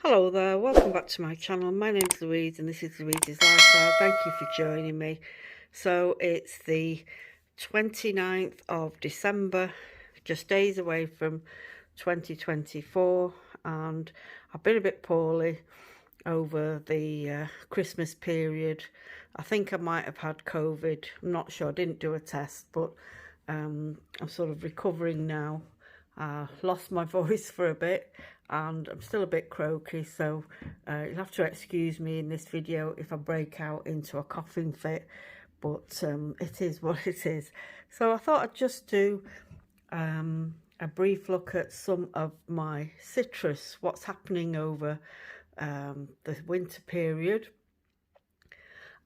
Hello there, welcome back to my channel. My name's Louise and this is Louise's Lifestyle. Thank you for joining me. So it's the 29th of December, just days away from 2024, and I've been a bit poorly over the Christmas period. I think I might have had COVID. I'm not sure, I didn't do a test, but I'm sort of recovering now. Lost my voice for a bit and I'm still a bit croaky, so you'll have to excuse me in this video if I break out into a coughing fit, but it is what it is. So I thought I'd just do a brief look at some of my citrus, what's happening over the winter period.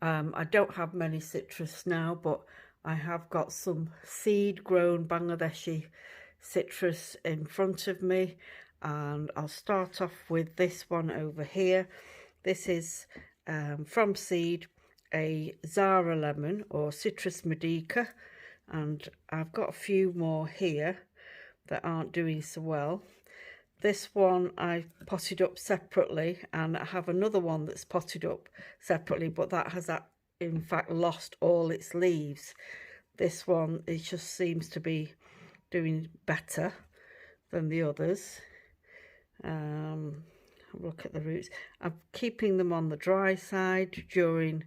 I don't have many citrus now, but I have got some seed grown Bangladeshi citrus in front of me, and I'll start off with this one over here. This is from seed, a Zara lemon or citrus medica, and I've got a few more here that aren't doing so well. This one I potted up separately, and I have another one that's potted up separately, but that has in fact lost all its leaves. This one, it just seems to be doing better than the others. Look at the roots. I'm keeping them on the dry side during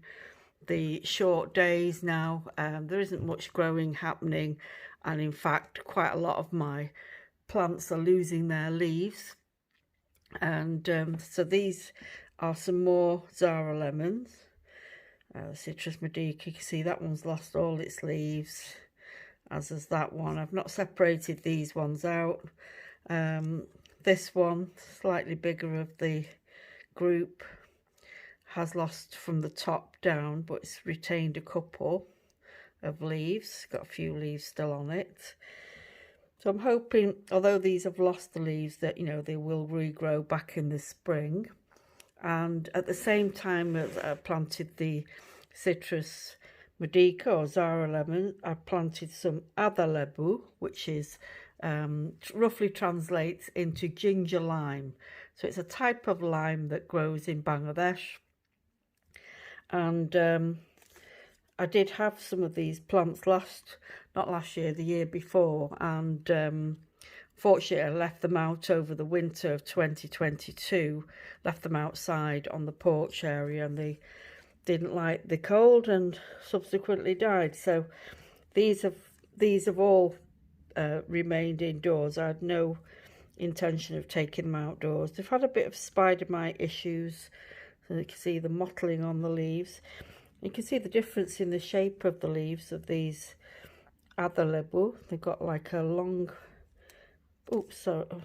the short days now. There isn't much growing happening, and in fact quite a lot of my plants are losing their leaves. And so these are some more Zara lemons. Citrus medica, you can see that one's lost all its leaves, as is that one. I've not separated these ones out. This one, slightly bigger of the group, has lost from the top down, but it's retained a couple of leaves. Got a few leaves still on it. So I'm hoping, although these have lost the leaves, that, you know, they will regrow back in the spring. And at the same time as I planted the citrus medica or Zara lemon, I planted some other lebu, which is roughly translates into ginger lime. So it's a type of lime that grows in Bangladesh. And I did have some of these plants not last year, the year before, and fortunately I left them out over the winter of 2022, left them outside on the porch area, and they didn't like the cold and subsequently died. So these have all remained indoors. I had no intention of taking them outdoors. They've had a bit of spider mite issues, so you can see the mottling on the leaves. You can see the difference in the shape of the leaves of these other lebu. They've got like a long, oops, sorry, I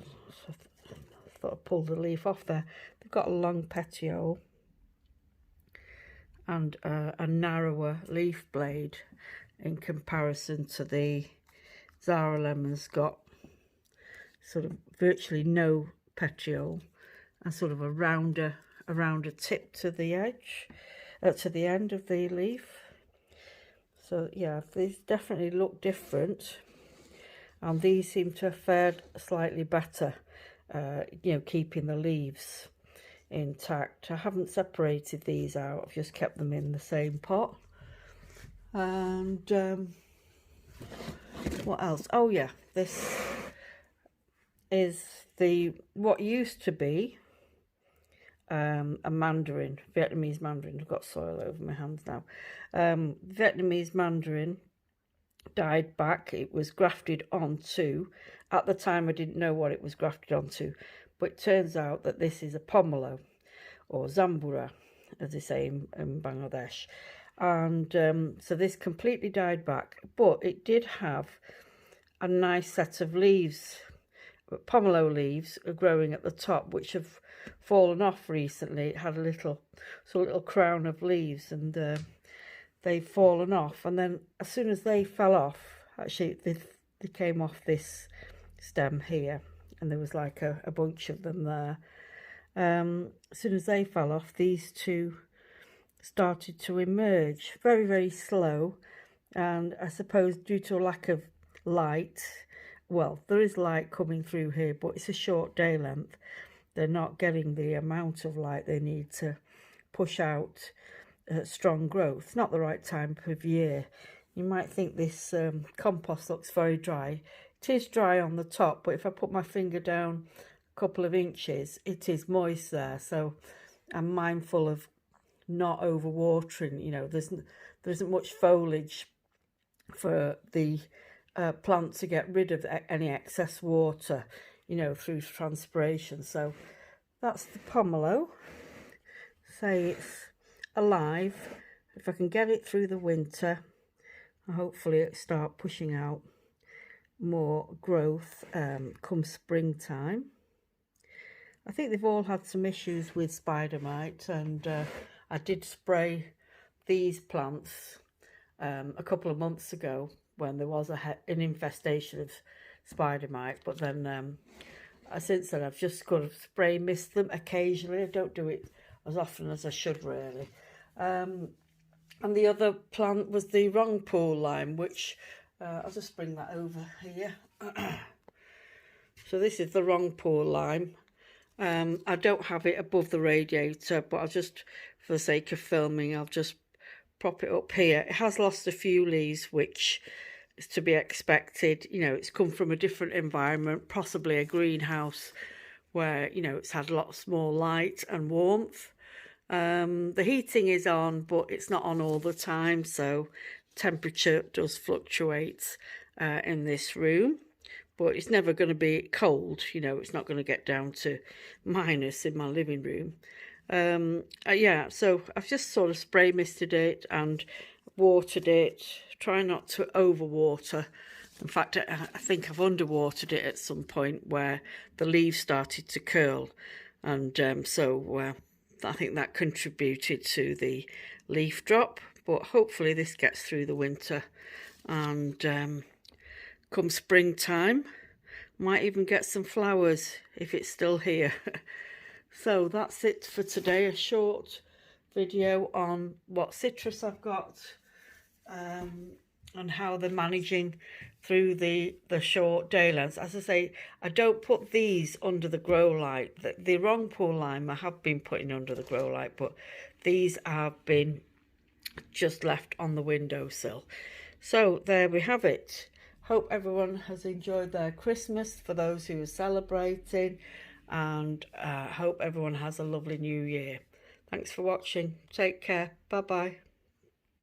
thought I pulled the leaf off there. They've got a long petiole and a narrower leaf blade in comparison to the Zara lemon's got sort of virtually no petiole and sort of a rounder tip to the edge, to the end of the leaf. So yeah, these definitely look different, and these seem to have fared slightly better, you know, keeping the leaves intact. I haven't separated these out, I've just kept them in the same pot. And what else? Oh yeah, this is what used to be a mandarin, Vietnamese mandarin. I've got soil over my hands now. Vietnamese mandarin died back. It was grafted onto. At the time I didn't know what it was grafted onto, but it turns out that this is a pomelo, or zambura as they say in Bangladesh. And so this completely died back, but it did have a nice set of leaves. Pomelo leaves are growing at the top, which have fallen off recently. It had a little crown of leaves, and they've fallen off. And then as soon as they fell off, actually they came off this stem here, and there was like a bunch of them there. As soon as they fell off, these two started to emerge, very, very slow. And I suppose due to a lack of light, well, there is light coming through here, but it's a short day length. they're not getting the amount of light they need to push out strong growth. Not the right time of year. You might think this compost looks very dry. It is dry on the top, but if I put my finger down a couple of inches, it is moist there. So I'm mindful of not overwatering. You know, there isn't much foliage for the plant to get rid of any excess water, you know, through transpiration. So that's the pomelo. Say it's alive. If I can get it through the winter, hopefully it'll start pushing out more growth come springtime. I think they've all had some issues with spider mite, and I did spray these plants a couple of months ago when there was an infestation of spider mite, but then since then I've just got to spray mist them occasionally. I don't do it as often as I should really. And the other plant was the wrong pool lime, which I'll just bring that over here. So this is the wrong pool lime. I don't have it above the radiator, but I'll just, for the sake of filming, I'll just prop it up here. It has lost a few leaves, which is to be expected. You know, it's come from a different environment, possibly a greenhouse, where, you know, it's had lots more light and warmth. The heating is on, but it's not on all the time, so temperature does fluctuate in this room. But it's never going to be cold, you know, it's not going to get down to minus in my living room. Yeah, so I've just sort of spray misted it and watered it. Try not to overwater. In fact, I think I've underwatered it at some point where the leaves started to curl. And so I think that contributed to the leaf drop. But hopefully this gets through the winter, and come springtime, might even get some flowers if it's still here. So that's it for today, a short video on what citrus I've got and how they're managing through the short day lengths. As I say, I don't put these under the grow light. The wrong pool lime I have been putting under the grow light, but these have been just left on the windowsill. So there we have it. Hope everyone has enjoyed their Christmas, for those who are celebrating, and hope everyone has a lovely new year. Thanks for watching. Take care. Bye bye.